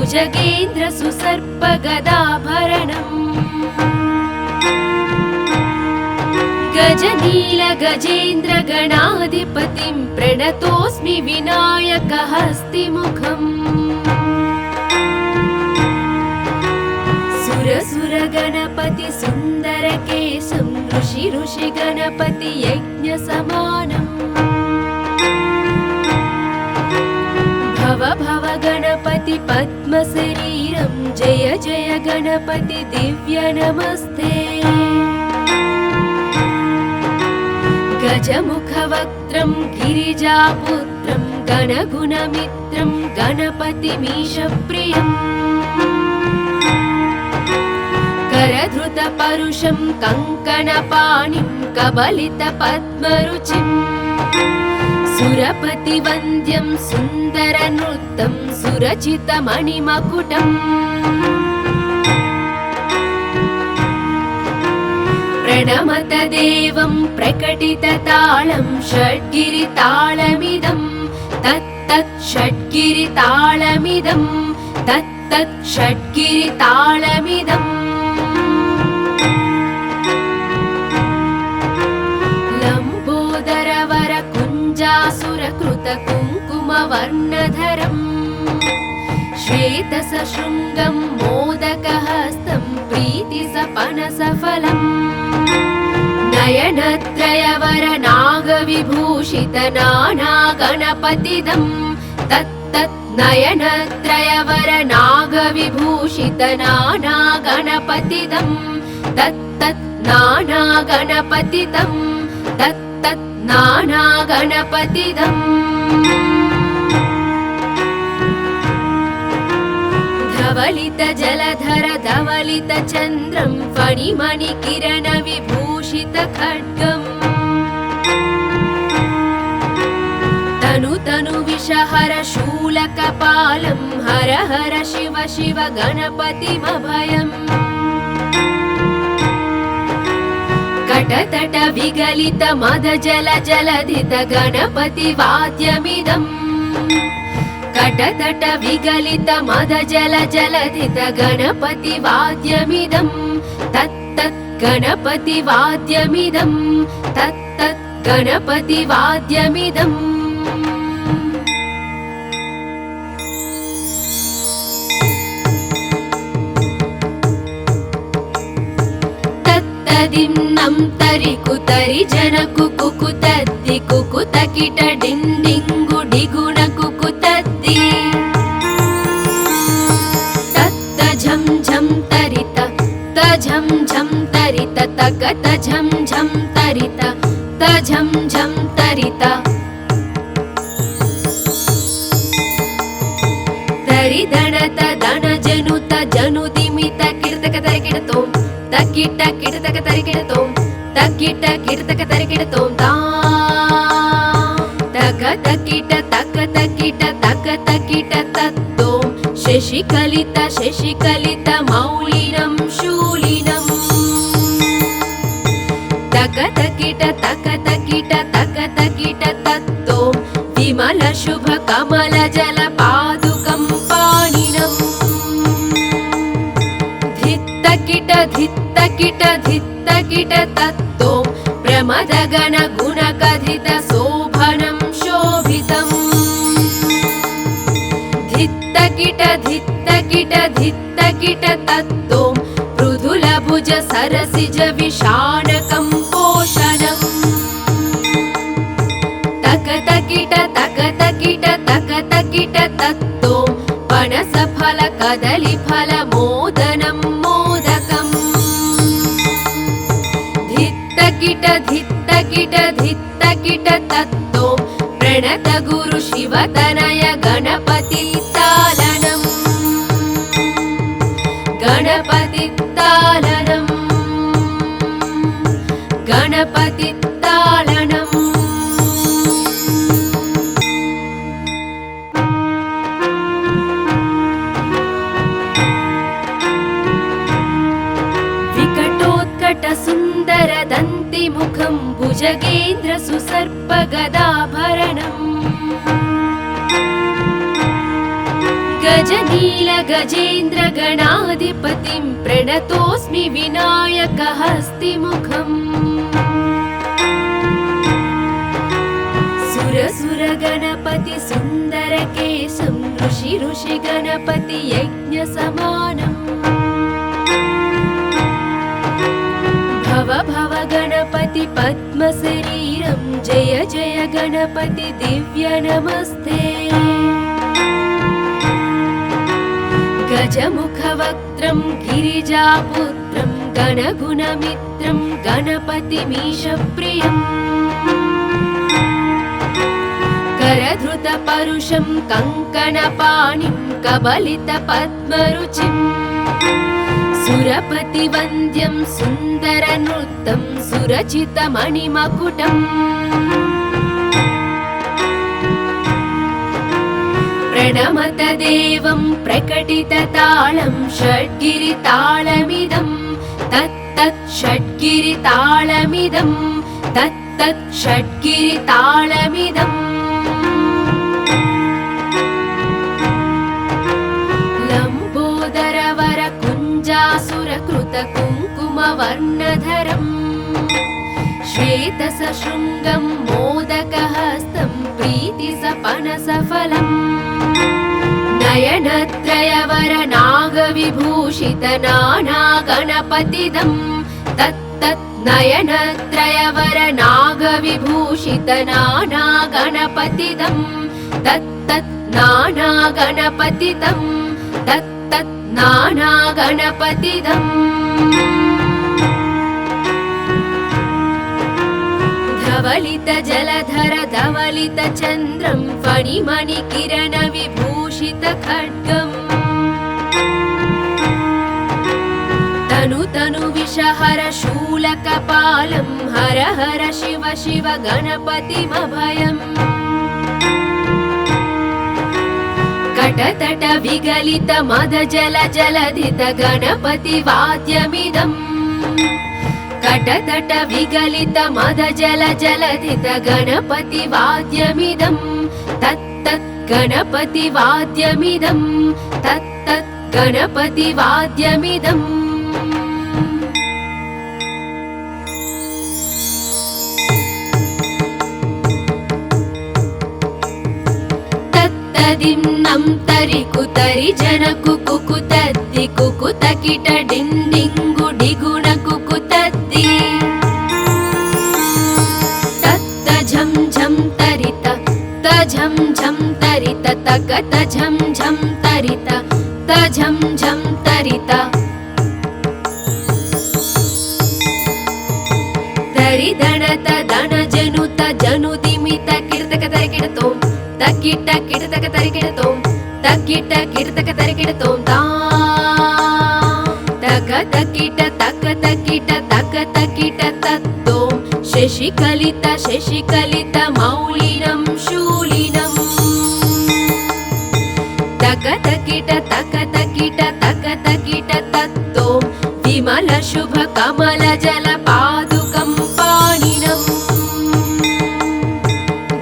भुजगेन्द्र सुसर्प गदाभरणम् गजनील गजेन्द्र गणाधिपतिं प्रणतोऽस्मि विनायक हस्तिमुखम् सुर गणपति सुंदर केशं ऋषि गणपति यज्ञ समानम् भव गणपति पद्म शरीरं जय जय गणपति दिव्य नमस्ते गजमुख वक्त्रं गिरिजापुत्रं गणगुणमित्रं गणपतिमीशप्रियम् करधृत परुषं कंकणपाणिं कबलित पद्मरुचिं सुरपति वन्द्यं सुंदर नृत्तं सुरचित मणिमकुटम् प्रणमत देवं प्रकटित तालं षड्गिरितालमिदं तत्तत् षड्गिरितालमिदं तत्तत् षड्गिरितालमिदम् लंबोदरवर कुञ्जासुरकृत कुङ्कुमवर्णधरम् श्वेतसशृङ्गं मोदकहस्तं प्रीतिसपनसफलम् नयनत्रयवर नागविभूषित नानागणपतिदं तत्तत् नयनत्रयवर नागविभूषित नानागणपतिदं तत्तत् नानागणपतिदं तत्तत् नानागणपतिदम् धवलित जलधर धवलित चन्द्रं फणिमणि किरण विभूषित खड्गम् तनु विषहर शूलकपालं हर हर शिव शिव गणपतिमभयम् कटतट विगलित मद जल जलधित गणपति वाद्यमिदम् कटतट विगलित मद जल जलधित गणपति वाद्यमिदं तत्तत् गणपति वाद्यमिदं तत्तत् गणपति वाद्यमिदम् तत्तदिन्नं तरि कुतरि जन कुकुतद्दि कुकुतकिट डिंडिंगु डिगुण कुकुतद्दि तत्त झं झं तरित त झं झं तरित तकत झं झं तरित त झं झं तरित तरि दणत दण जनुत जनुदिमित किर्तक तरिकिडतों तकिट किर्तक तरिकिडतों तकिट किर्तक तरिकिडतों ता तक तकिट तक तकिट तक तकिट तत्तों शशिकलित मौलिनं शूलिनम् तक तकिट तत्तों विमल शुभ कमल जल पादुकं पाणिनम् धित्तकिट तत्तों प्रमद गण गुण कथित शोभनं शोभितम् धित्तकिट तत्तों मृदुल भुज सरसिज विषाणकं पोषणम् तक तकिट तत्तों पनस फल कदली फल मोदनं मोदकम् धित्तकिट तत्तों प्रणत गुरु शिवतनय गणपति तालनम् गणपति तालनम् गणपति तालनम् विकटोत्कट सुंदर दंति मुखं भुजगेन्द्र सुसर्प गदाभरणम् गजनीलगजेन्द्रगणाधिपतिं प्रणतोऽस्मि विनायकहस्तिमुखम् सुरसुरगणपति सुन्दरकेशं ऋषि यज्ञसमानम् भव भव गणपति पद्मशरीरं जय जय गणपति दिव्य नमस्ते गजमुखवक्त्रं गिरिजापुत्रं गणगुणमित्रं गणपतिमीशप्रियम् करधृतपरुषं कङ्कणपाणिं कबलितपद्मरुचिम् सुरपतिवन्द्यं सुन्दरनृत्तं सुरचितमणिमकुटम् प्रणमत देवं प्रकटिततालं षड्गिरितालमिदं तत्तत् षड्गिरितालमिदं तत्तत् षड्गिरितालमिदम् लम्बोदरवर कुञ्जासुरकृत कुङ्कुमवर्णधरम् श्वेतसशृङ्गं मोदकहस्तं प्रीतिसपनसफलम् नयनत्रयवर नागविभूषित नानागणपतिदं तत्तत् नयनत्रयवर नागविभूषित नानागणपतिदं तत्तत् नानागणपतिदं तत्तत् नानागणपतिदम् धवलित जलधर धवलित चन्द्रं फणिमणिकिरण विभूषित खड्गम् तनु तनु विषहर शूलकपालं हर हर शिव शिव गणपतिमभयम् कटतट विगलित मद जल जलधित गणपति वाद्यमिदम् कटतट विगलित मद जल जलधित गणपति वाद्यमिदं तत्तत् गणपति वाद्यमिदं तत्तत् गणपति वाद्यमिदम् तत्तदिन्नं तरि कुतरि जन कुकुतद्दि कुकुतकिट डिण्डिङ्गु डिगुण कुकुतद्दि तत्त झं झं तरित तझं झं तरित तकत झं झं तरित तझं झं तरित तरिदणत दण जनुत जनुदिमित किर्तक तरिकिडतों तकिट किर्तक तरिकिडतों तकिट किर्तक तरिकिडतों ता तक तकिट तक तकिट तक तकिट तत्तों शशिकलित मौलिनं शूलिनम् तक तकिट तक तकिट तक तकिट तत्तों विमल शुभ कमल जल पादुकं पाणिनम्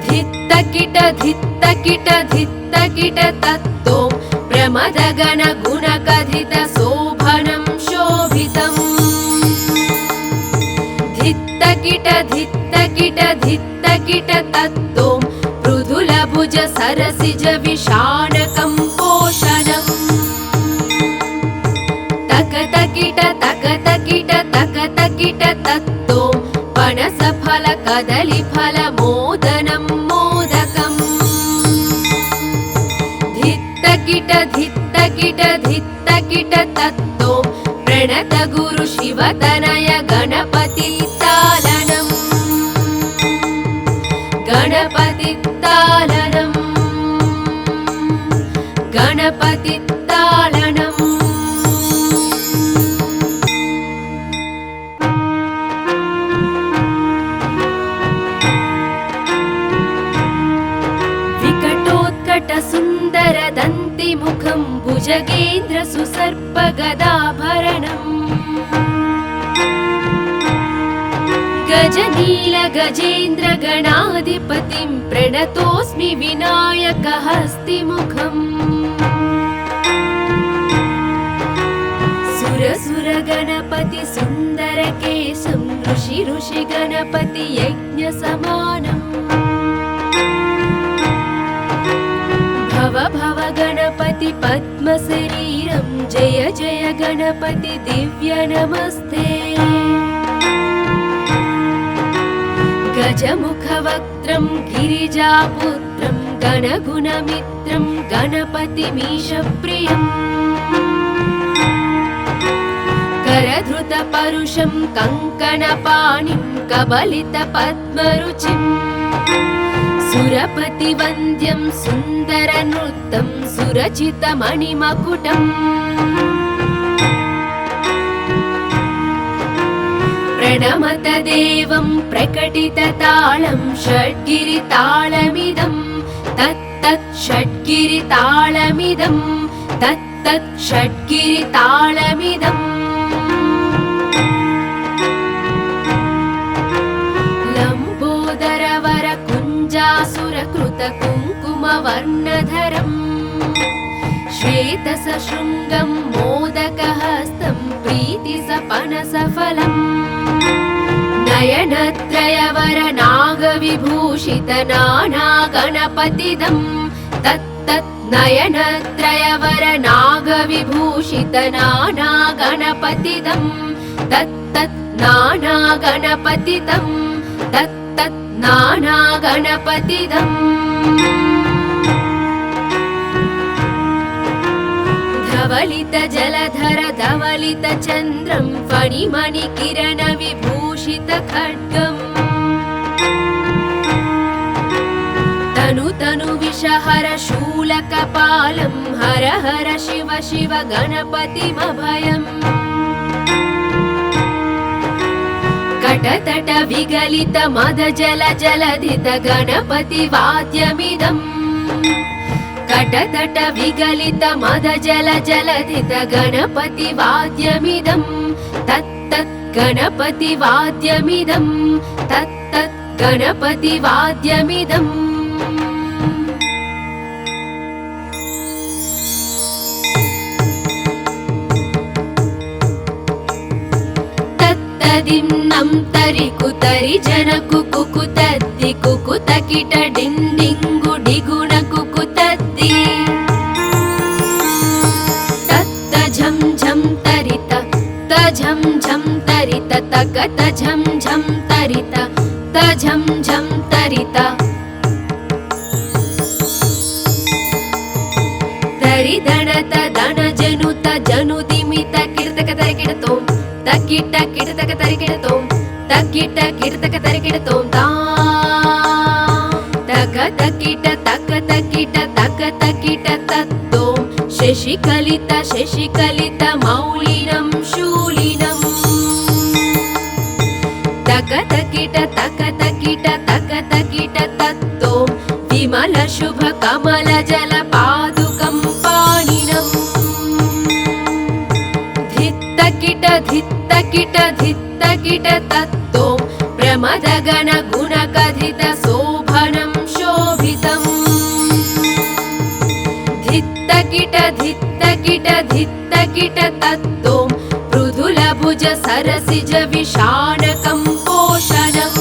धित्तकिट धित्तकिट धित्तकिट तत्तों प्रमद गण गुण कथित शोभनं शोभितम् धित्तकिट धित्तकिट धित्तकिट तत्तों मृदुल भुज सरसिज विषाणकं पोषणम् तक तकिट तत्तों पनस फल कदली फल मोदनं मोदकम् धित्तकिट धित्तकिट तत्तों प्रणत गुरु शिवतनय गणपति तालनम् गणपति तालनम् गणपति तालनम् विकटोत्कट सुन्दर दन्तिमुखं भुजगेन्द्र सुसर्प गदाभरणम् गजनील गजेन्द्र गणाधिपतिं प्रणतोऽस्मि विनायकहस्तिमुखम् सुर गणपति सुन्दर केशं ऋषि गणपति यज्ञ समानम् भव गणपति पद्म शरीरं जय जय गणपति दिव्य नमस्ते गजमुखवक्त्रं गिरिजापुत्रं गणगुणमित्रं गणपतिमीशप्रियम् करधृतपरुषं कङ्कणपाणिं कबलितपद्मरुचिम् सुरपतिवन्द्यं सुन्दरनृत्तं सुरचितमणिमकुटम् प्रणमत देवं प्रकटिततालं षड्गिरितालमिदं तत्तत् षड्गिरितालमिदं तत्तत् षड्गिरितालमिदम् लम्बोदरवर कुञ्जासुरकृत कुङ्कुमवर्णधरम् श्वेतसशृङ्गं मोदकहस्तं प्रीतिसपनसफलम् नयनत्रयवर नागविभूषित नानागणपतिदं तत्तत् नयनत्रयवर नागविभूषित नानागणपतिदं तत्तत् नानागणपतिदं तत्तत् नानागणपतिदम् धवलित जलधर धवलित चन्द्रं फणिमणिकिरण विभूषित खड्गम् तनु विषहर शूलकपालं हर हर शिव शिव गणपतिमभयम् कटतट विगलित मद जल जलधित गणपति वाद्यमिदम् कटतट विगलित मद जल जलधित गणपति वाद्यमिदं तत्तत् गणपति वाद्यमिदं तत्तत् गणपति वाद्यमिदम् तत्तदिन्नं तरि कुतरि जन कुकुतद्दि कुकुतकिट डिण्डिङ्गु डिगुण कुकुतद्दि तत्त झं झं तरित तझं झं तरित तकत झं झं तरित तझं झं तरित तरिदणत दण जनुत जनुदिमित किर्तक तरिकिडतों तकिट किर्तक तरिकिडतों तकिट किर्तक तरिकिडतों ता तक तकिट तक तकिट तक तकिट तत्तों शशिकलित मौलिनं शूलिनम् तक तकिट तक तकिट तक तकिट तत्तों विमल शुभ कमल जल पादुकं पाणिनम् धित्तकिट धित्तकिट धित्तकिट तत्तों प्रमदगण गुणकथित शोभनं शोभितम् धित्तकिट धित्तकिट धित्तकिट तत्तों पृथुलभुज सरसिज विषाणकं पोषणम्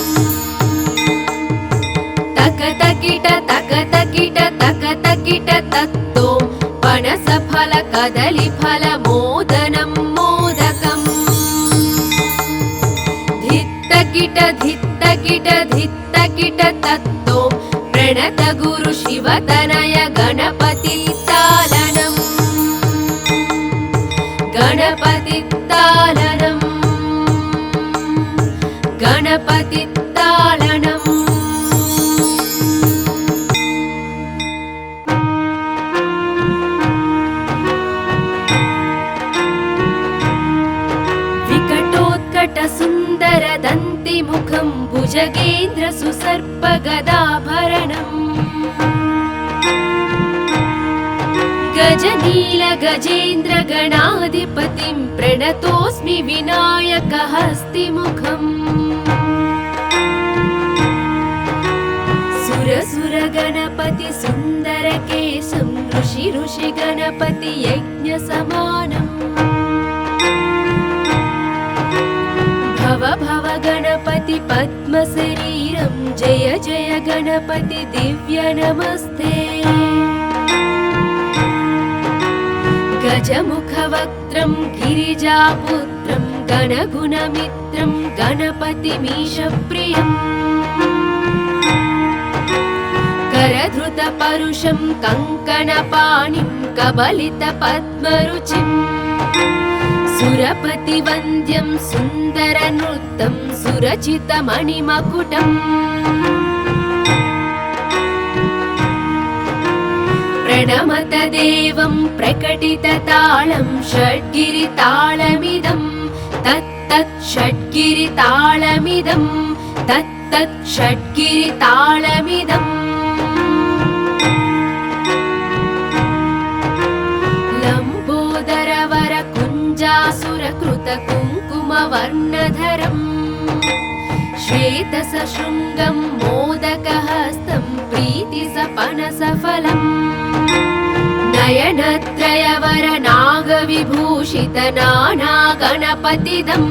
तकतकिट तकतकिट तकतकिट तत्तों पनसफल कदलीफल मोदनं मोदकम् धित्तकिट धित्तकिट धित्तकिट तत्तों प्रणत गुरु शिवतनय गणपति तालनम् गणपति तालनम् गणपति तालनम् विकटोत्कट सुन्दर दन्तिमुखं भुजगेन्द्र सुसर्प गदाभरणम् गजनील गजेन्द्र गणाधिपतिं प्रणतोऽस्मि विनायक हस्तिमुखम् सुर गणपति सुन्दर केशं ऋषि गणपति यज्ञ समानम् भव गणपति पद्मशरीरं जय जय गणपति दिव्य नमस्ते। गजमुखवक्त्रं गिरिजापुत्रं गणगुणमित्रं गणपतिमीशप्रियम् करधृतपरुषं कङ्कणपाणिं कबलितपद्मरुचिम् सुरपतिवन्द्यं सुन्दरनृत्तं सुरचितमणिमकुटम् प्रणमत देवं प्रकटिततालं षड्गिरितालमिदं तत्तत् षड्गिरितालमिदं तत्तत् षड्गिरितालमिदम् सुरकृतकुङ्कुमवर्णधरम् श्वेतसशृङ्गं मोदकहस्तं प्रीतिसपनसफलम् नयनत्रयवरनागविभूषितनानागणपतिदं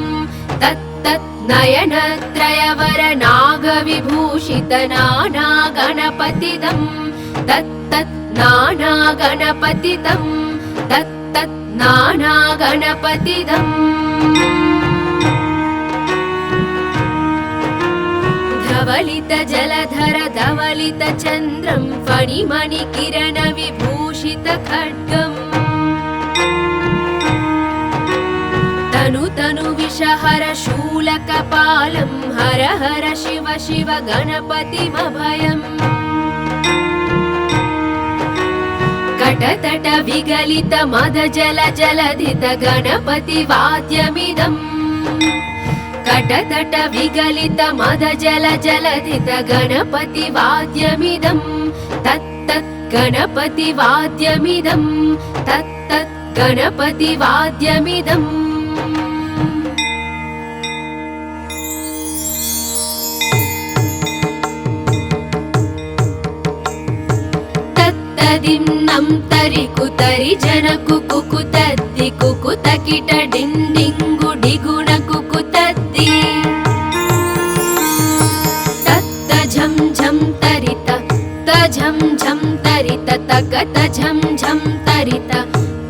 तत्तत् नयनत्रयवरनागविभूषितनानागणपतिदं तत्तत् नानागणपतिदं तत्तत् नानागणपतिदम् धवलित जलधर धवलित चन्द्रं फणिमणिकिरण विभूषित खड्गम् तनु तनु विषहर शूलकपालं हर हर शिव शिव गणपतिमभयम् कटतट विगलित मद जल जलधित गणपति वाद्यमिदम् कटतट विगलित मद जल जलधित गणपति वाद्यमिदं तत्तत् गणपति वाद्यमिदं तत्तत् गणपति वाद्यमिदम् तत्तदिन्नं तरि कुतरि जन कुकुतद्दि कुकुतकिट डिण्डिङ्गु डिगुण कुकुतद्दि तत्त झं झं तरित तझं झं तरित तकत झं झं तरित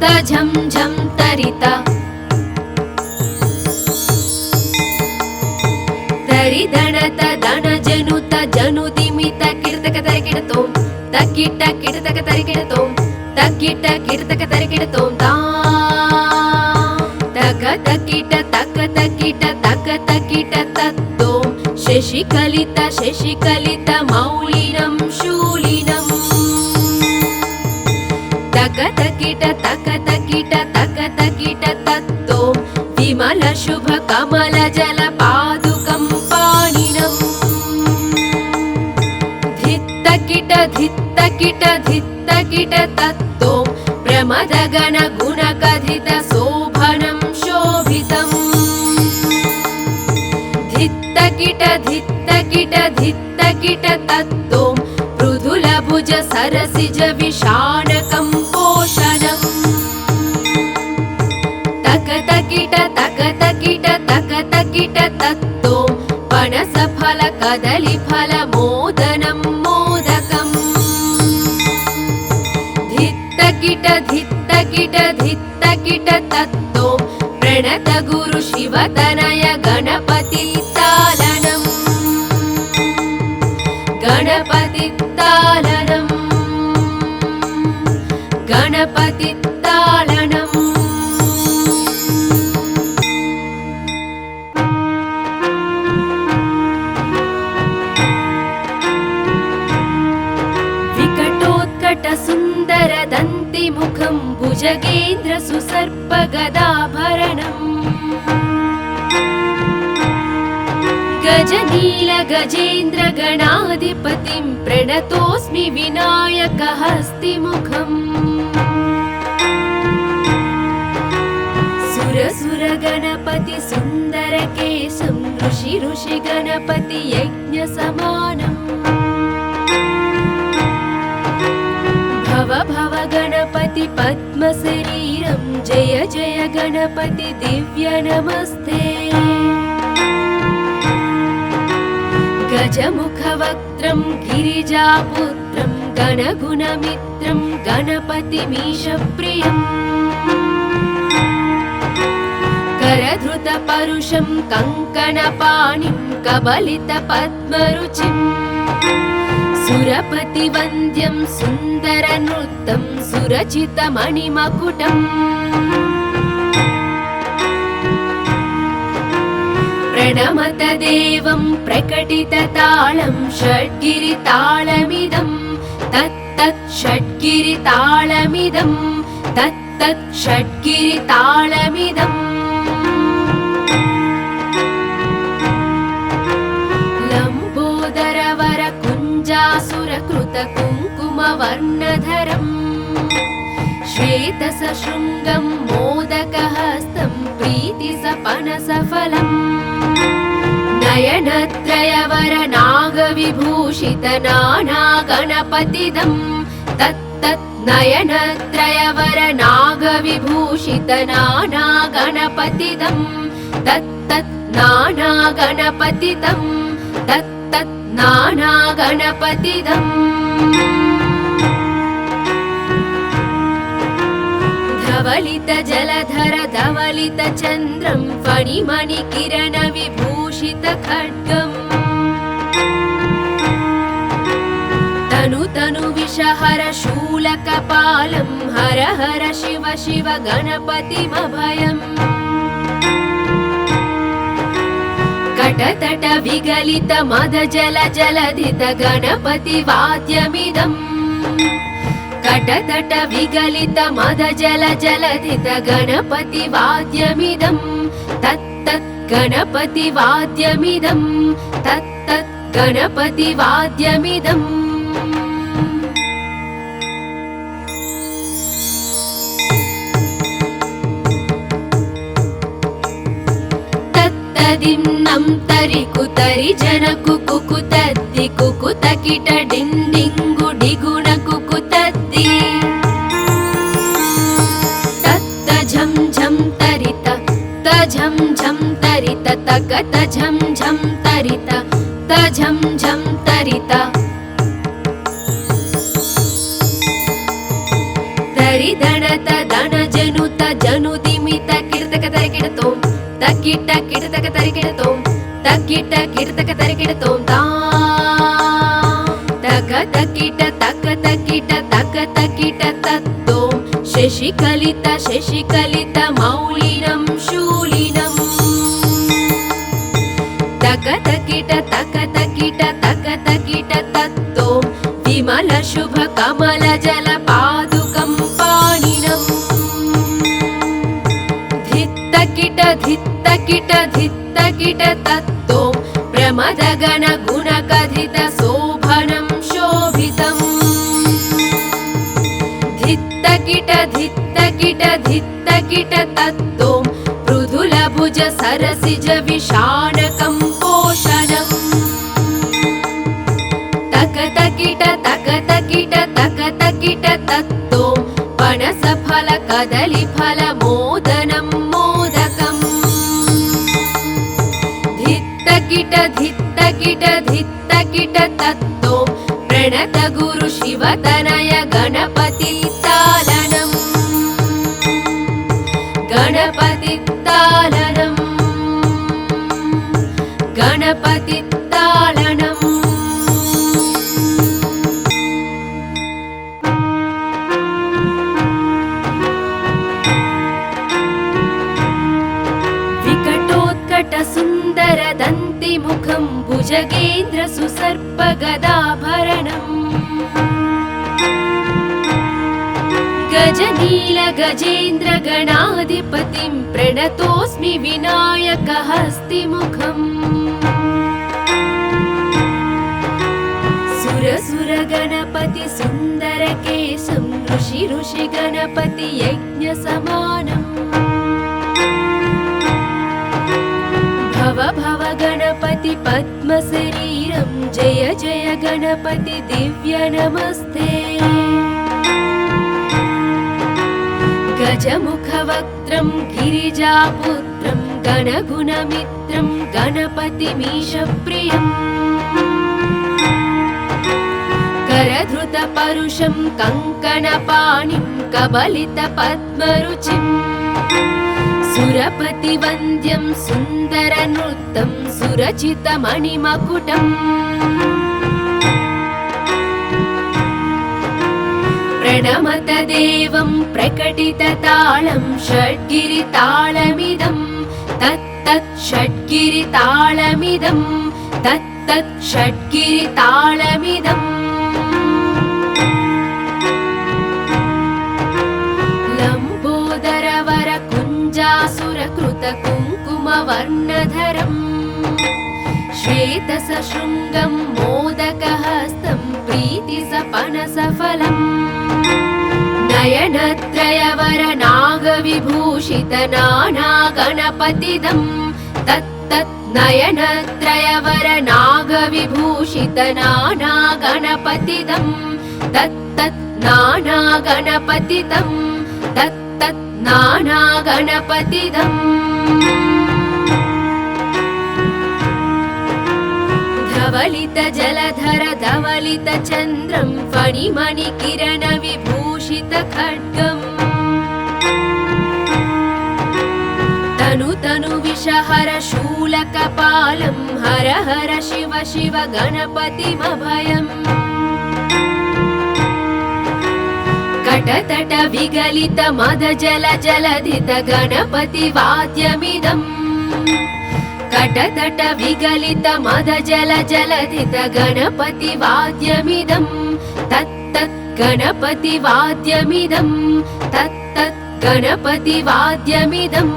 तझं झं तरित तरिदणत दण जनुत जनुदिमित किर्तक तरिकिडतों तकिट किर्तक तरिकिडतों तकिट किर्तक तरिकिडतों ता तक तकिट तक तकिट तक तकिट तत्तों शशिकलित शशिकलित मौलिनं शूलिनम् तक तकिट तक तकिट तक तकिट तत्तों विमल शुभ कमल जल पादुकं पाणिनम् धित्तकिट धित्तकिट धित्तकिट तत्तों प्रमदगण गुणकथित शोभनं शोभितम् धित्तकिट धित्तकिट धित्तकिट तत्तों मृदुलभुज सरसिज विषाणकं पोषणम् तकतकिट तकतकिट तकतकिट तत्तों पनसफल कदलीफल मोदनं मोदकम् धित्तकिट धित्तकिट धित्तकिट तत्तों प्रणत गुरु शिवतनय गणपति तालनम् गणपति तालनम् गणपति तालनम् विकटोत्कट सुन्दर दन्तिमुखं भुजगेन्द्र सुसर्प गदाभरणम् गजनील गजेन्द्र गणाधिपतिं प्रणतोऽस्मि विनायक हस्तिमुखम् सुर सुर गणपति सुन्दर केशं ऋषि ऋषि गणपति यज्ञ समानम् भव भव गणपति पद्मशरीरं जय जय गणपति दिव्य नमस्ते। गजमुखवक्त्रं गिरिजापुत्रं गणगुणमित्रं गणपतिमीशप्रियम् करधृतपरुषं कङ्कणपाणिं कबलितपद्मरुचिं सुरपतिवन्द्यं सुन्दरनृत्तं सुरचितमणिमकुटम् प्रणमत देवं प्रकटिततालं षड्गिरितालमिदं तत्तत् षड्गिरितालमिदं तत्तत् षड्गिरितालमिदम् लम्बोदरवरकुञ्जासुरकृतकुङ्कुमवर्णधरम् श्वेतसशृङ्गं मोदकहस्तं प्रीतिसपनसफलम् नयनत्रयवरनागविभूषितनानागणपतिदं तत्तत् नयनत्रयवरनागविभूषितनानागणपतिदं तत्तत् नानागणपतिदं तत्तत् नानागणपतिदम् धवलित जलधर धवलित चन्द्रं फणिमणिकिरण विभूषित खड्गम् तनु तनु विषहर शूलकपालं हर हर शिव शिव गणपतिमभयम् कटतट विगलित मद जल जलधित गणपति वाद्यमिदम् कटतट विगलित मद जल जलधित गणपति वाद्यमिदं तत्तत् गणपति वाद्यमिदं तत्तत् गणपति वाद्यमिदम् तत्तदिन्नं तरिकुतरि जन कुकुतद्दि कुकुतकिट डिण्डिङ्गु डिगुण कुकुतद्दि तत्त झं झं तरित तझं झं तरित तकत झं झं तरित तझं झं तरित तरिदणत दण जनुत जनुदिमित किर्तक तरिकिडतों तकिट किर्तक तरिकिडतों तकिट किर्तक तरिकिडतों ता तक तकिट तक तकिट तक तकिट तत्तों शशिकलित शशिकलित मौलिनं शूलिनम् तक तकिट तक तकिट तक तकिट तत्तों विमल शुभ कमल जल पादुकं पाणिनम् धित्तकिट धित्तकिट धित्तकिट तत्तों प्रमदगण गुणकथित शोभनं शोभितम् धित्तकिट धित्तकिट धित्तकिट तत्तों मृदुलभुज सरसिज विषाणकं पोषणम् तकतकिट तकतकिट तकतकिट तत्तों पनसफल कदलीफल मोदनं मोदकम् धित्तकिट धित्तकिट धित्तकिट तत्तों प्रणत गुरु शिवतनय गणपति तालनम् गणपति तालनम् गणपति तालनम् विकटोत्कट सुन्दर दन्तिमुखं भुजगेन्द्र सुसर्प गदाभरणम् गजनील गजेन्द्र गणाधिपतिं प्रणतोऽस्मि विनायक हस्तिमुखम् सुर सुर गणपति सुन्दर केशं ऋषि ऋषि गणपति यज्ञ समानम् भव भव गणपति पद्म शरीरं जय जय गणपति दिव्य नमस्ते गजमुखवक्त्रं गिरिजापुत्रं गणगुणमित्रं गणपतिमीशप्रियम् करधृतपरुषं कङ्कणपाणिं कबलितपद्मरुचिम् सुरपतिवन्द्यं सुन्दरनृत्तं सुरचितमणिमकुटम् प्रणमत देवं प्रकटिततालं षड्गिरितालमिदं तत्तत् षड्गिरितालमिदं तत्तत् षड्गिरितालमिदम् लम्बोदरवरकुञ्जासुरकृतकुङ्कुमवर्णधरम् श्वेतसशृङ्गं मोदकहस्तं प्रीतिसपनसफलम् नयनत्रयवरनागविभूषितनानागणपतिदं तत्तत् नयनत्रयवरनागविभूषितनानागणपतिदं तत्तत् नानागणपतिदं तत्तत् नानागणपतिदम् धवलित जलधर धवलित चन्द्रं फणिमणिकिरण विभूषित खड्गम् तनु तनु विषहर शूलकपालं हर हर शिव शिव गणपतिमभयम् कटतट विगलित मद जल जलधित गणपति वाद्यमिदम् कटतट विगलित मद जल जलधित गणपति वाद्यमिदं तत्तत् गणपति वाद्यमिदं तत्तत् गणपति वाद्यमिदम्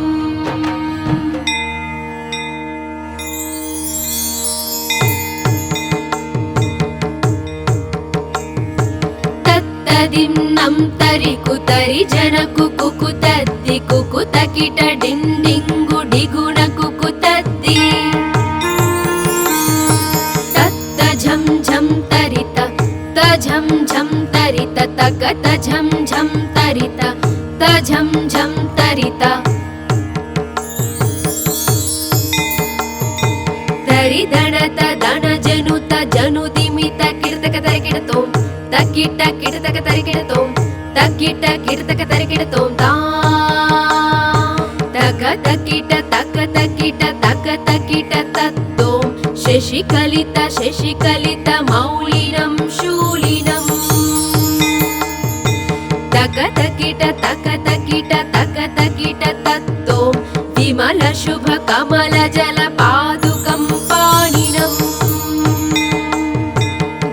तत्तदिन्नं तरि कुतरि जन कुकुतद्दि कुकुतकिट डिण्डिङ्गु डिगुण कुकुतद्दि तत्त झं झं तरित तझं झं तरित तकत झं झं तरित तझं झं तरित तरिदणत दण जनुत जनुदिमित किर्तक तरिकिडतों तकिट किर्तक तरिकिडतों तकिट किर्तक तरिकिडतों ता तक तकिट तक तकिट तक तकिट तत्तों शशिकलित शशिकलित मौलिनं शूलिनम् तक तकिट तक तकिट तक तकिट तत्तों विमल शुभ कमल जल पादुकं पाणिनम्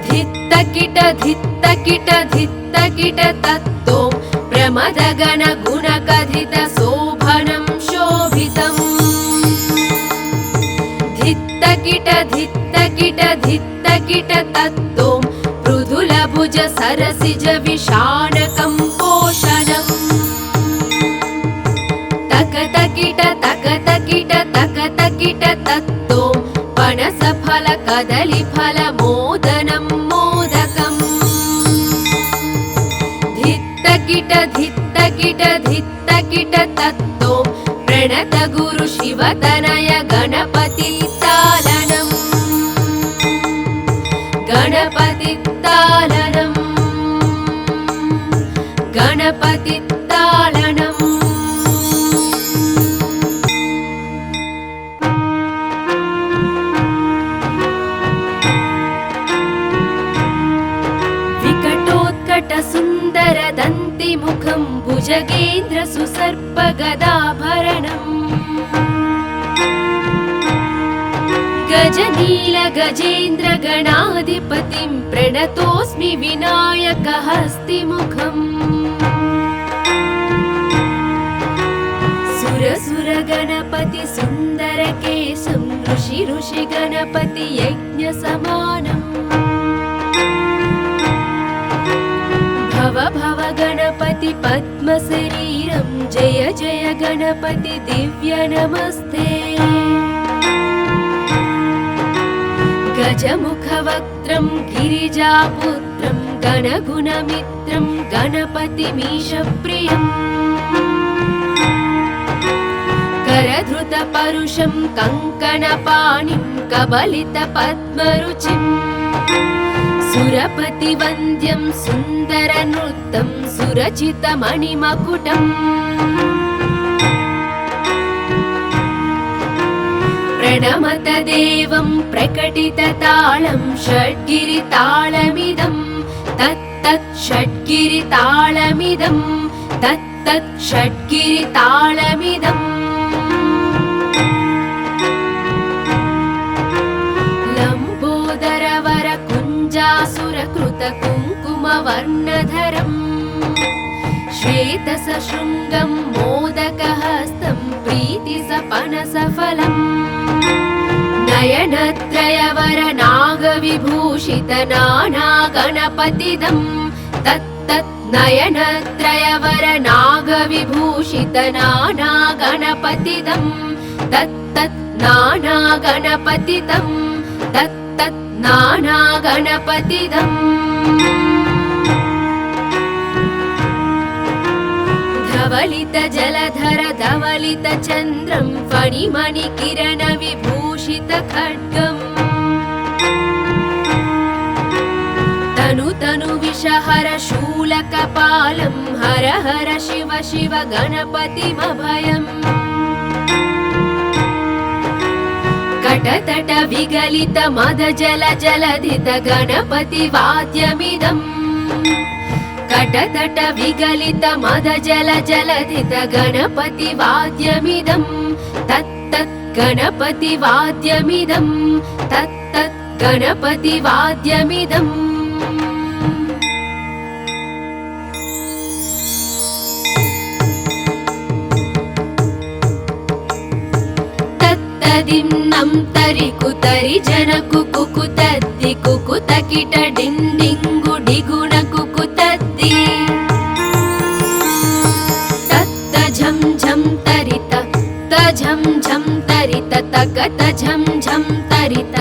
धित्तकिट धित्तकिट धित्तकिट तत्तों प्रमद गण गुण कथित शोभनं शोभितम् धित्तकिट धित्तकिट धित्तकिट तत्तों मृदुल भुज सरसिज विशानकं पोषणम् तक तकिट तक तकिट तक तकिट तत्तों पनस फल कदली फल मोदनं मोदकम् धित्तकिट धित्तकिट धित्तकिट तत्तों प्रणत गुरु शिवतनय गणपति तालनम् गणपति तालनम् गणपति तालनम् विकटोत्कट सुन्दर दन्तिमुखं भुजगेन्द्र सुसर्प गदाभरणम् गजनील गजेन्द्र गणाधिपतिं प्रणतोऽस्मि विनायक हस्तिमुखम् सुर सुर गणपति सुन्दर केशं ऋषि ऋषि गणपति यज्ञ समानम् भव भव गणपति पद्म शरीरं जय जय गणपति दिव्य नमस्ते गजमुखवक्त्रं गिरिजापुत्रं गणगुणमित्रं गणपतिमीशप्रियम् करधृतपरुषं कङ्कणपाणिं कबलितपद्मरुचिम् सुरपतिवन्द्यं सुन्दरनृत्तं सुरचितमणिमकुटम् प्रणमत देवं प्रकटिततालं षड्गिरितालमिदं तत्तत् षड्गिरितालमिदं तत्तत् षड्गिरितालमिदम् लम्बोदरवर कुञ्जासुरकृत कुङ्कुमवर्णधरम् श्वेतसशृङ्गं मोदकहस्तं प्रीतिसपनसफलम् नयनत्रयवर नागविभूषित नानागणपतिदं तत्तत् नयनत्रयवर नागविभूषित नानागणपतिदं तत्तत् नानागणपतिदं तत्तत् नानागणपतिदम् धवलित जलधर धवलित चन्द्रं फणिमणिकिरण विभूषित खड्गम् तनु तनु विषहर शूलकपालं हर हर शिव शिव गणपतिमभयम् कटतट विगलित मद जल जलधित गणपति वाद्यमिदम् कटतट विगलित मद जल जलधित गणपति वाद्यमिदं तत्तत् गणपति वाद्यमिदं तत्तत् गणपति वाद्यमिदम् तत्तदिन्नं तरि कुतरि जन कुकुतद्दि कुकुतकिट डिण्डिङ्गु डिगुण कुकुतद्दि तत्त झं झं तरित तझं झं तरित तकत झं झं तरित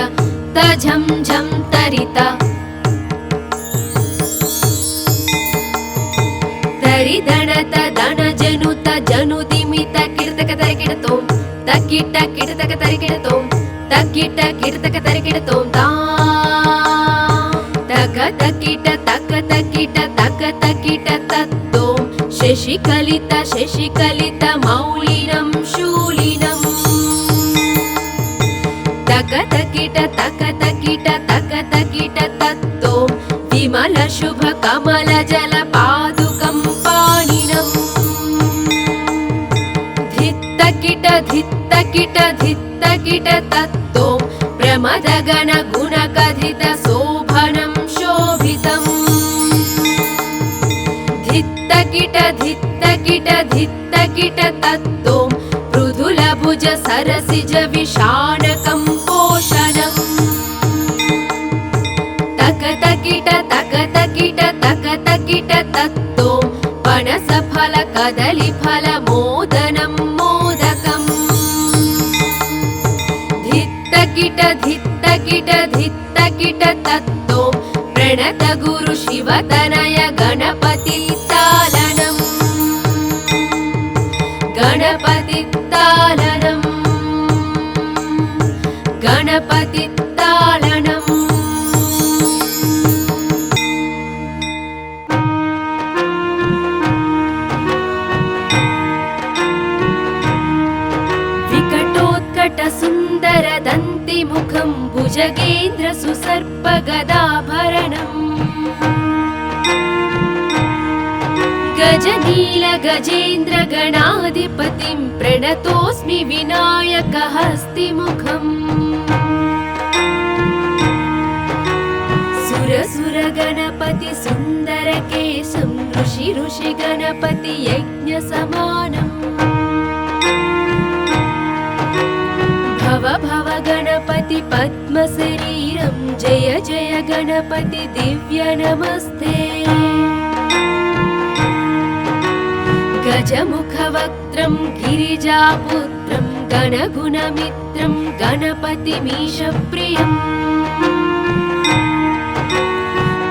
तझं झं तरित तरिदणत दण जनुत जनुदिमित किर्तक तरिकिडतों तकिट किर्तक तरिकिडतों तकिट किर्तक तरिकिडतों ता तक तकिट तक तकिट तक तकिट तत्तों शशिकलित शशिकलित मौलिनं शूलिनम् तक तकिट तक तकिट तक तकिट तत्तों विमल शुभ कमल जल पादुकं पाणिनम् धित्तकिट धित्तकिट धित्तकिट तत्तों प्रमद गण गुण कथित शोभनं शोभितम् धित्तकिट धित्तकिट धित्तकिट तत्तों मृदुल भुज सरसिज विषाणकं पोषणम् तक तकिट तत्तों पनस फल कदली फल मोदनं मोदकम् धित्तकिट धित्तकिट धित्तकिट तत्तों प्रणत गुरु शिवतनय गणपति तालनम् गणपति तालनम् गणपति तालनम् विकटोत्कट सुन्दर दन्तिमुखं भुजगेन्द्र सुसर्प गदाभरणम् गजनील गजेन्द्र गणाधिपतिं प्रणतोऽस्मि विनायक हस्तिमुखम् सुर सुर गणपति सुन्दर केशं ऋषि ऋषि गणपति यज्ञ समानम् भव भव गणपति पद्म शरीरं जय जय गणपति दिव्य नमस्ते गजमुखवक्त्रं गिरिजापुत्रं गणगुणमित्रं गणपतिमीशप्रियम्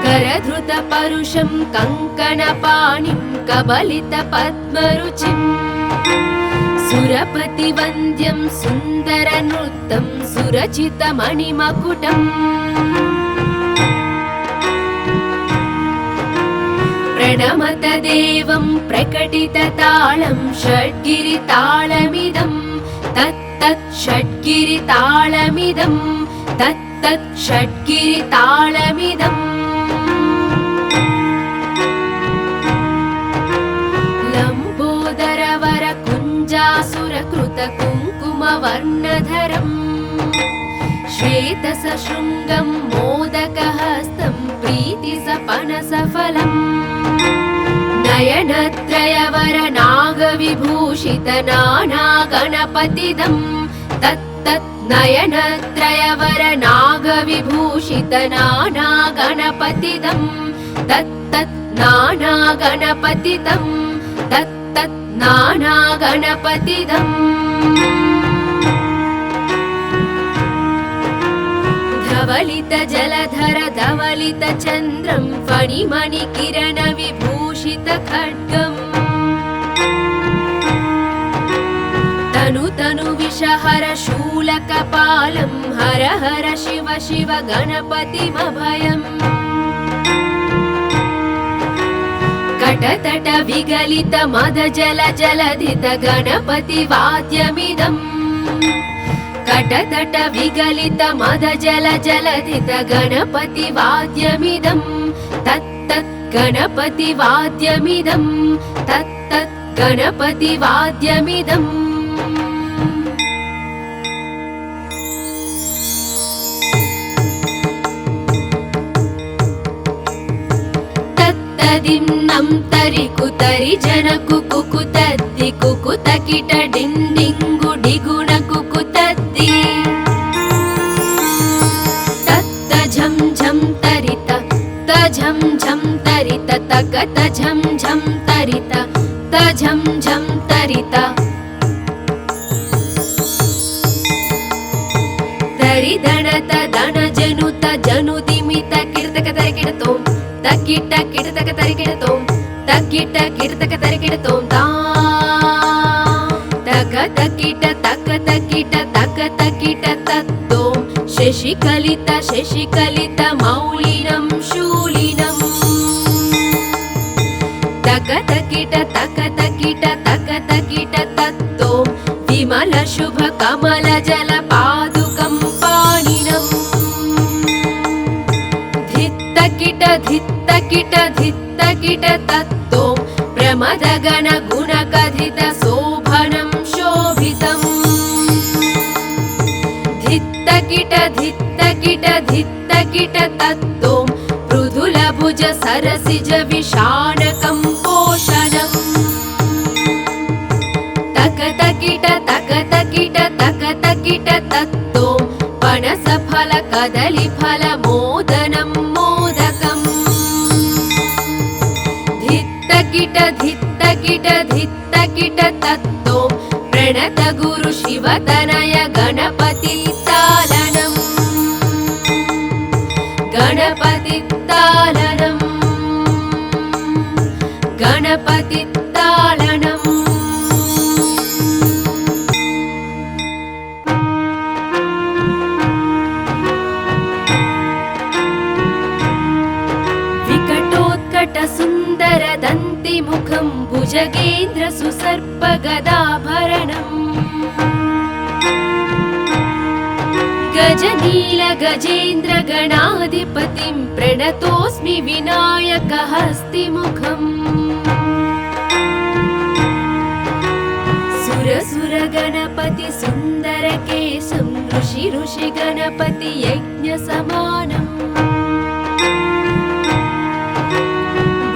करधृतपरुषं कङ्कणपाणिं कबलितपद्मरुचिम् सुरपतिवन्द्यं सुन्दरनृत्तं सुरचितमणिमकुटम् प्रणमत देवं प्रकटिततालं षड्गिरितालमिदं तत्तत् षड्गिरितालमिदं तत्तत् षड्गिरितालमिदम् लम्बोदरवर कुञ्जासुरकृत कुङ्कुमवर्णधरम् श्वेतसशृङ्गं मोदकहस्तं प्रीतिसपनसफलम् नयनत्रयवर नागविभूषित नानागणपतिदं तत्तत् नयनत्रयवर नागविभूषित नानागणपतिदं तत्तत् नानागणपतिदं तत्तत् नानागणपतिदम् धवलित जलधर धवलित चन्द्रं फणिमणिकिरण विभूषित खड्गम् तनु तनु विषहर शूलकपालं हर हर शिव शिव गणपतिमभयम् कटतट विगलित मद जल जलधित गणपति वाद्यमिदम् कटतट विगलित मद जल जलधित गणपति वाद्यमिदं तत्तत् गणपति वाद्यमिदं तत्तत् गणपति वाद्यमिदम् तत्तदिन्नं तरि कुतरि जन कुकुतद्दि कुकुतकिट डिण्डिङ्गु डिगुण कुकुतद्दि तत्त झं झं तरित तझं झं तरित तकत झं झं तरित तझं झं तरित तरिदणत दण जनुत जनुदिमित किर्तक तरिकिडतों तकिट किर्तक तरिकिडतों तकिट किर्तक तरिकिडतों ता तक तकिट तक तकिट तक तकिट तत्तों शशिकलित शशिकलित मौलिनं शूलिनम् तक तकिट तक तकिट तक तकिट तत्तों विमल शुभ कमल जल पादुकं पाणिनम् धित्तकिट धित्तकिट धित्तकिट तत्तों प्रमद गण गुण कथित शोभनं शोभितम् धित्तकिट धित्तकिट धित्तकिट तत्तों मृदुल भुज सरसिज विषाणकं पोषणम् तक तकिट तक तकिट तक तकिट तत्तों पनस फल कदली फल मोदनं मोदकम् धित्तकिट धित्तकिट धित्तकिट तत्तों प्रणत गुरु शिवतनय गणपति तालनम् गणपति तालनम् गणपति तालनम् विकटोत्कट सुन्दर दन्तिमुखं भुजगेन्द्र सुसर्प गदाभरणम् गजनील गजेन्द्र गणाधिपतिं प्रणतोऽस्मि विनायक हस्तिमुखम् सुर सुर गणपति सुन्दर केशं ऋषि ऋषि गणपति यज्ञ समानम्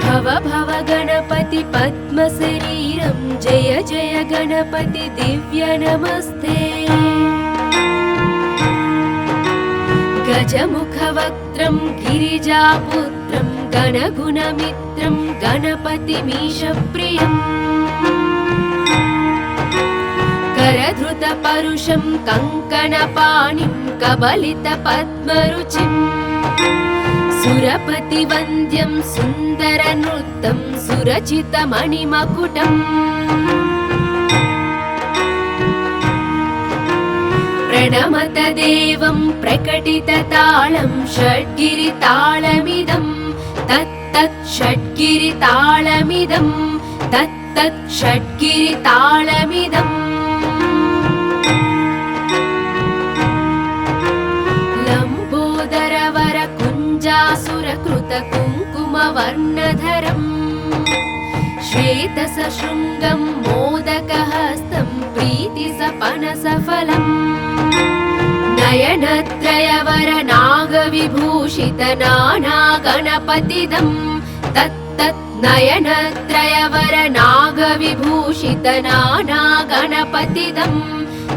भव भव गणपति पद्म शरीरं जय जय गणपति दिव्य नमस्ते गजमुखवक्त्रं गिरिजापुत्रं गणगुणमित्रं गणपतिमीशप्रियम् करधृतपरुषं कङ्कणपाणिं कबलितपद्मरुचिम् सुरपतिवन्द्यं सुन्दरनृत्तं सुरचितमणिमकुटम् प्रणमत देवं प्रकटिततालं षड्गिरितालमिदं तत्तत् षड्गिरितालमिदं तत्तत् षड्गिरितालमिदम् लम्बोदरवर कुञ्जासुरकृत कुङ्कुमवर्णधरम् श्वेतसशृङ्गं मोदकहस्तं प्रीतिसपनसफलम् नयनत्रयवर नागविभूषित नानागणपतिदं तत्तत् नयनत्रयवर नागविभूषित नानागणपतिदं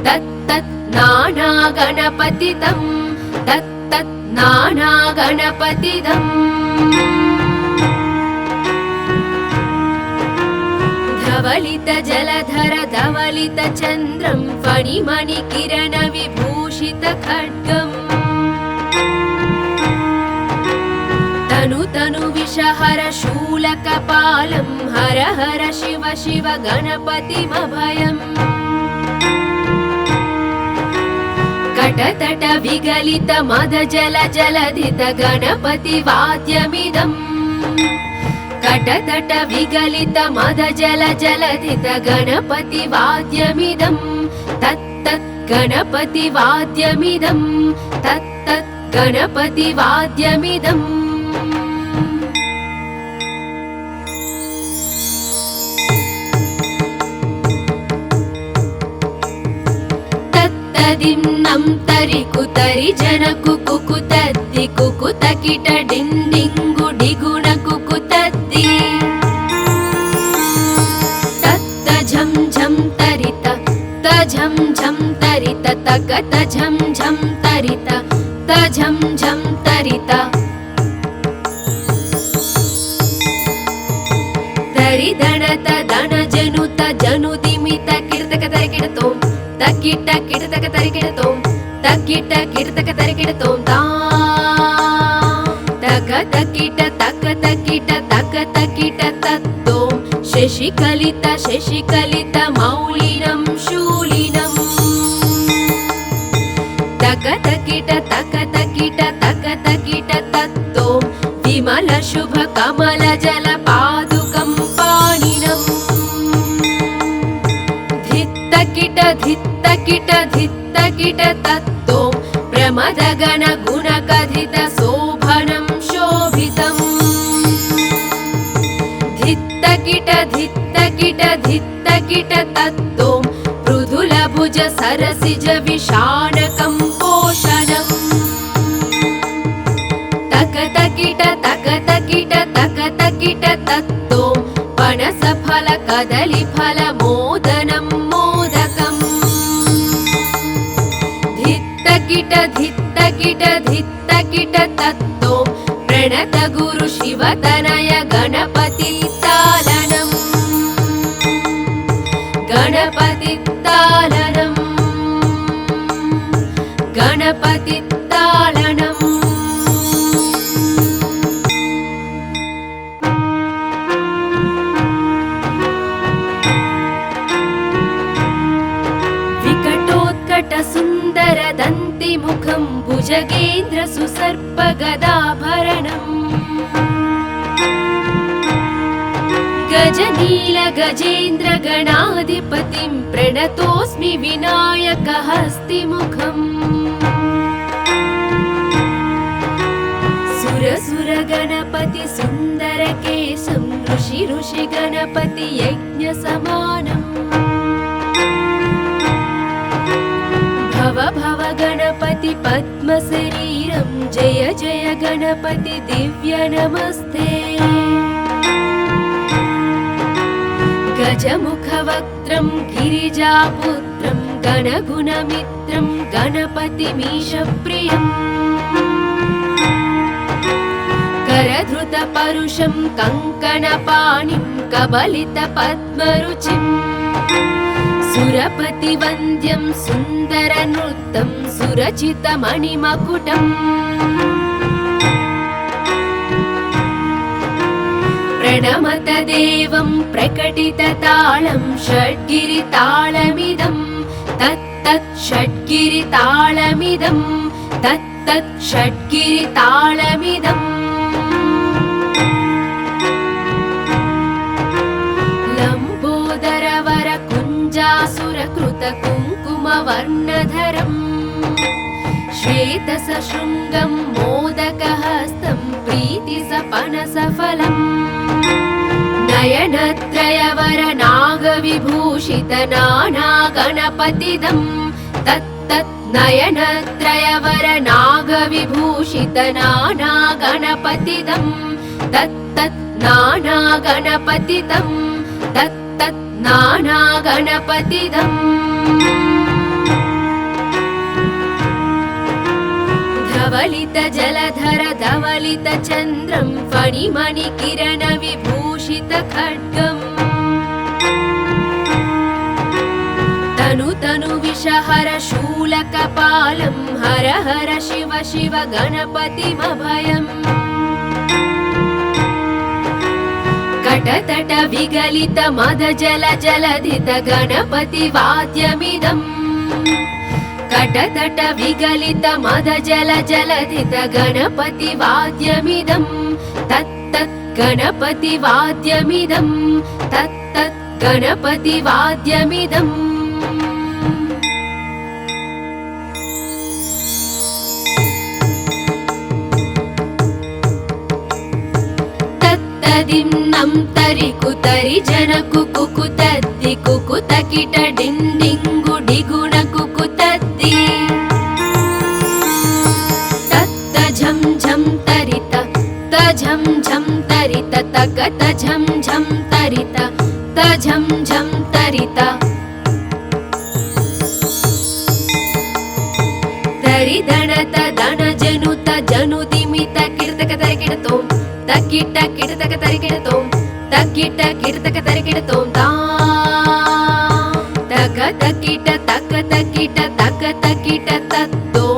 तत्तत् नानागणपतिदं तत्तत् नानागणपतिदम् धवलित जलधर धवलित चन्द्रं फणिमणिकिरण विभूषित खड्गम् तनु तनु विषहर शूलकपालं हर हर शिव शिव गणपतिमभयम् कटतट विगलित मद जल जलधित गणपति वाद्यमिदम् कटतट विगलित मद जल जलधित गणपति वाद्यमिदं तत्तत् गणपति वाद्यमिदं तत्तत् गणपति वाद्यमिदम् तत्तदिन्नं तरि कुतरि जन कुकुतद्दि कुकुतकिट डिण्डिङ्गु डिगुण कुकुतद्दि तत्त झं झं तरित तझं झं तरित तकत झं झं तरित तझं झं तरित तरिदणत दण जनुत जनुदिमित किर्तक तरिकिडतों तकिट किर्तक तरिकिडतों तकिट किर्तक तरिकिडतों ता तक तकिट तक तकिट तक तकिट तत्तों शशिकलित शशिकलित मौलिनं शूलिनम् तक तकिट तक तकिट तक तकिट तत्तों विमल शुभ कमल जल पादुकं पाणिनम् धित्तकिट धित्तकिट धित्तकिट तत्तों प्रमदगण गुणकथित शोभनं शोभितम् धित्तकिट धित्तकिट धित्तकिट तत्तों मृदुलभुज सरसिज विषाणकं पोषणम् तकतकिट तकतकिट तकतकिट तत्तों पनसफल कदलीफल मोदनं मोदकम् धित्तकिट धित्तकिट धित्तकिट तत्तों प्रणत गुरु शिवतनय गणपति तालनम् गणपति तालनम् गणपति तालनम् विकटोत्कट सुन्दर दन्तिमुखं भुजगेन्द्र सुसर्प गदाभरणम् गजनील गजेन्द्र गणाधिपतिं प्रणतोऽस्मि विनायक हस्तिमुखम् सुर सुर गणपति सुन्दर केशं ऋषि ऋषि गणपति यज्ञ समानम् भव भव गणपति पद्म शरीरं जय जय गणपति दिव्य नमस्ते गजमुखवक्त्रं गिरिजापुत्रं गणगुणमित्रं गणपतिमीशप्रियम् करधृतपरुषं कङ्कणपाणिं कबलितपद्मरुचिम् सुरपतिवन्द्यं सुन्दरनृत्तं सुरचितमणिमकुटम् प्रणमत देवं प्रकटिततालं षड्गिरितालमिदं तत्तत् षड्गिरितालमिदं षड्गिरितालमिदं तत्तत् षड्गिरितालमिदम् लम्बोदरवर कुञ्जासुरकृत कुङ्कुमवर्णधरम् श्वेतसशृङ्गं मोदकहस्तं प्रीतिसपनसफलम् नयनत्रयवर नागविभूषित नानागणपतिदं तत्तत् नयनत्रयवर नागविभूषित नानागणपतिदं तत्तत् नानागणपतिदं तत्तत् नानागणपतिदम् धवलित जलधर धवलित चन्द्रं फणिमणिकिरण विभूषित खड्गम् तनु तनु विषहर शूलकपालं हर हर शिव शिव गणपतिमभयम् कटतट विगलित मद जल जलधित गणपति वाद्यमिदम् कटतट विगलित मद जल जलधित गणपति वाद्यमिदं तत्तत् गणपति वाद्यमिदं तत्तत् गणपति वाद्यमिदम् तत्तदिन्नं तरि कुतरि जन कुकुतद्दि कुकुतकिट डिण्डिङ्गु डिगुण कुकुतद्दि तत्त झं झं तरित तझं झं तरित तकत झं झं तरित तझं झं तरित तरिदणत दण जनुत जनुदिमित किर्तक तरिकिडतों तकिट किर्तक तरिकिडतों तकिट किर्तक तरिकिडतों ता तक तकिट तक तकिट तक तकिट तत्तों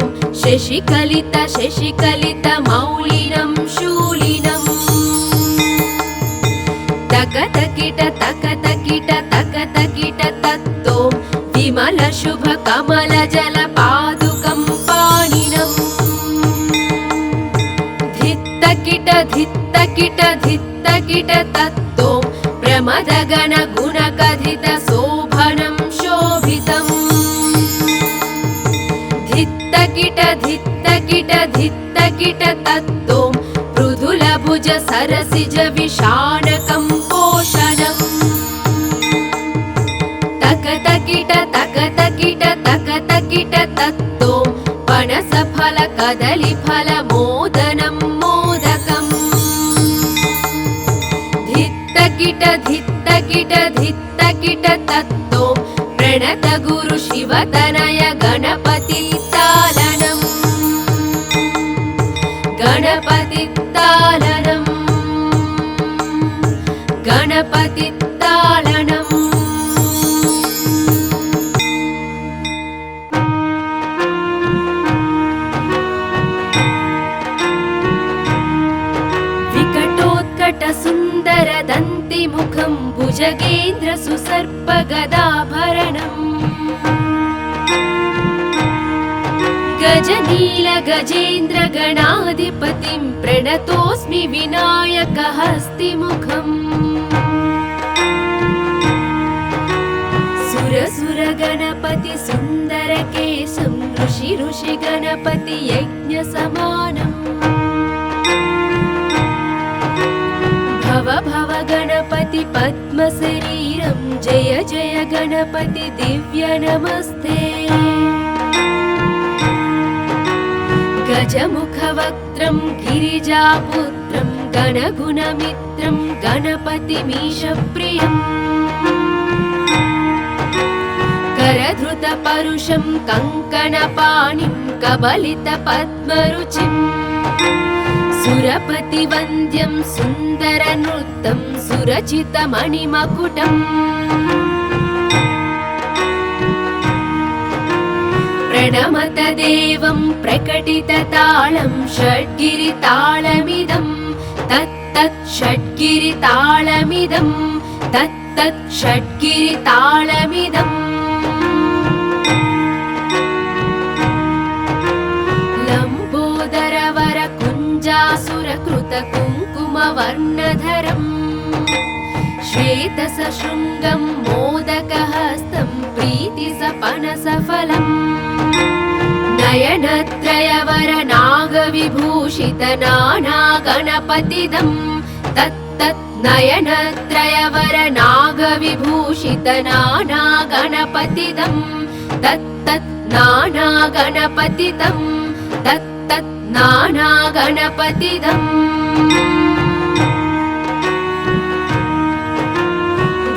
शशिकलित शशिकलित मौलिनं शूलिनम् तक तकिट तक तकिट तक तकिट तत्तों विमल शुभ कमल जल पादुकं पाणिनम् धित्तकिट धित्तकिट धित्तकिट तत्तों प्रमद गण गुण कथित शोभनं शोभितम् धित्तकिट धित्तकिट धित्तकिट तत्तों मृदुल भुज सरसिज विषाणकं पोषणम् तक तकिट तक तकिट तक तकिट तत्तों पनस फल कदली फल मोदनं मोदकम् धित्तकिट धित्तकिट धित्तकिट तत्तों प्रणत गुरु शिवतनय गणपति तालनम् गणपति तालनम् गणपति तालनम् विकटोत्कट सुन्दर दन्तिमुखं भुजगेन्द्र सुसर्प गदाभरणम् गजनील गजेन्द्र गणाधिपतिं प्रणतोऽस्मि विनायक हस्तिमुखम् सुर सुर गणपति सुन्दर केशं ऋषि ऋषि गणपति यज्ञ समानम् भव भव गणपति पद्म शरीरं जय जय गणपति दिव्य नमस्ते गजमुखवक्त्रं गिरिजापुत्रं गणगुणमित्रं गणपतिमीशप्रियम् करधृतपरुषं कङ्कणपाणिं कबलितपद्मरुचिम् सुरपतिवन्द्यं सुन्दरनृत्तं सुरचितमणिमकुटम् प्रणमत देवं प्रकटिततालं षड्गिरितालमिदं तत्तत् षड्गिरितालमिदं तत्तत् षड्गिरितालमिदम् वर्णधरम् श्वेतसशृङ्गं मोदकहस्तं प्रीतिसपनसफलम् नयनत्रयवरनागविभूषितनानागणपतिदं तत्तत् नयनत्रयवरनागविभूषितनानागणपतिदं तत्तत् नानागणपतिदं तत्तत् नानागणपतिदम्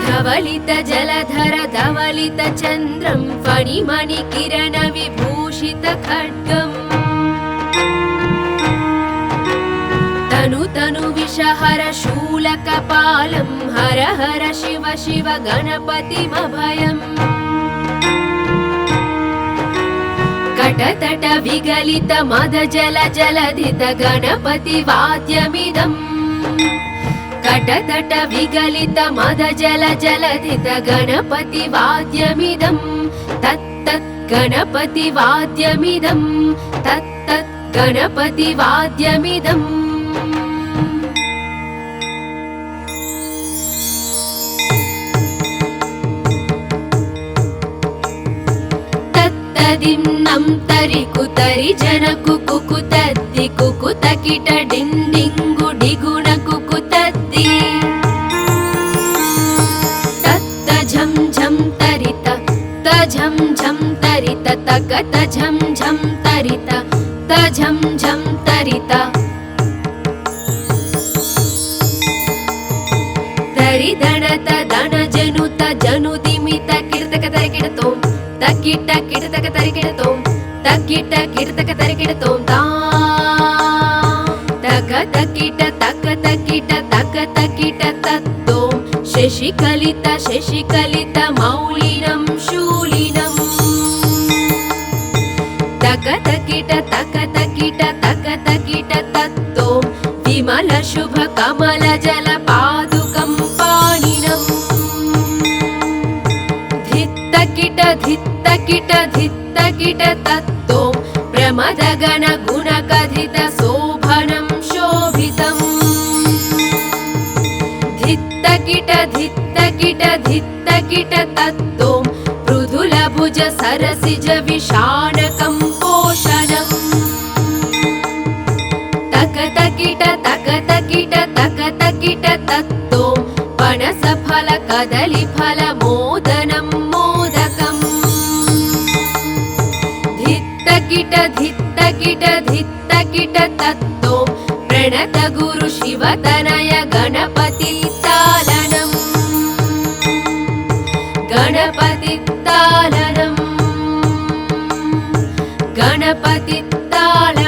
धवलित जलधर धवलित चन्द्रं फणिमणिकिरण विभूषित खड्गम् तनु तनु विषहर शूलकपालं हर हर शिव शिव गणपतिमभयम् कटतट विगलित मद जल जलधित गणपति वाद्यमिदम् कटतट विगलित मद जल जलधित गणपति वाद्यमिदं तत्तत् गणपति वाद्यमिदं तत्तत् गणपति वाद्यमिदम् तत्तदिन्नं तरि कुतरि जन कुकुतद्दि कुकुतकिट डिण्डिङ्गु डिगुण कुकुतद्दि तत्त झं झं तरित तझं झं तरित तकत झं झं तरित तझं झं तरित तरिदणत दण जनुत जनुदिमित किर्तक तरिकिडतों तकिट किर्तक तरिकिडतों तकिट किर्तक तरिकिडतों ता तक तकिट तक तकिट तक तकिट तत्तों शशिकलित शशिकलित मौलिनं शूलिनम् तक तकिट तक तकिट तक तकिट तत्तों विमल शुभ कमल जल पादुकं पाणिनम् धित्तकिट धित्तकिट धित्तकिट तत्तों प्रमद गण गुण कथित शोभनं शोभितम् धित्तकिट धित्तकिट धित्तकिट तत्तों मृदुल भुज सरसिज विशानकं पोषणम् तक तकिट तक तकिट तक तकिट तत्तों पनस फल कदली फल मोदनं मोदकम् धित्तकिट धित्तकिट धित्तकिट तत्तों प्रणत गुरु शिवतनय गणपति तालनम् गणपति तालनम् गणपति तालनम्